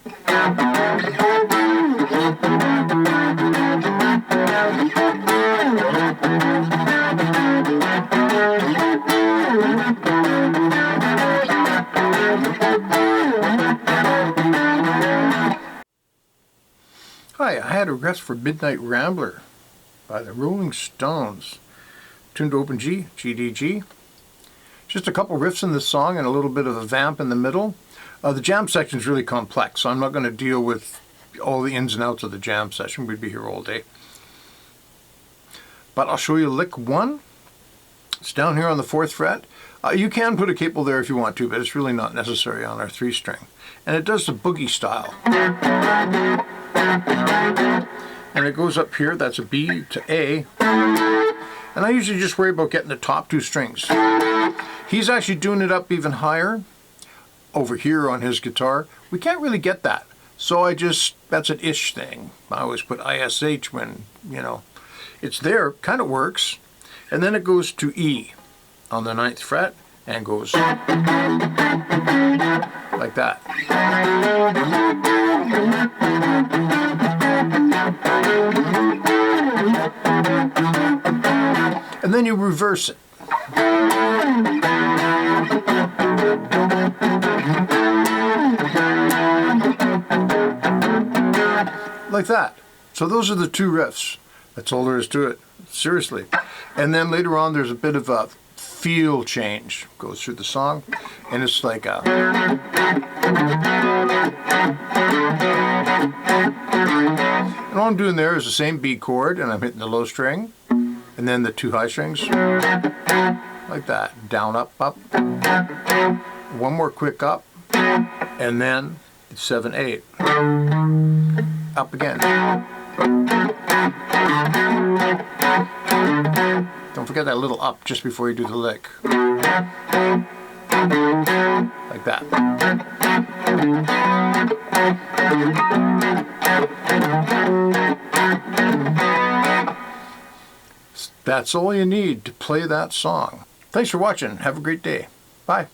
Hi, I had a request for Midnight Rambler by the Rolling Stones, tuned to open G, GDG. Just a couple riffs in this song and a little bit of a vamp in the middle. The jam section is really complex, so I'm not going to deal with all the ins and outs of the jam session. We'd be here all day. But I'll show you lick 1. It's down here on the 4th fret. You can put a capo there if you want to, but it's really not necessary on our 3-string. And it does the boogie style. And it goes up here, that's a B to A. And I usually just worry about getting the top 2 strings. He's actually doing it up even higher over here on his guitar. We can't really get that. So that's an ish thing. I always put ISH when, it's there, kind of works. And then it goes to E on the 9th fret and goes like that. And then you reverse it. Like that. So those are the 2 riffs. That's all there is to it. Seriously. And then later on there's a bit of a feel change. Goes through the song. And it's like a... And all I'm doing there is the same B chord, and I'm hitting the low string. And then the 2 high strings. Like that. Down, up, up. One more quick up. And then 7, 8. Up again. Don't forget that little up just before you do the lick. Like that. That's all you need to play that song. Thanks for watching. Have a great day. Bye.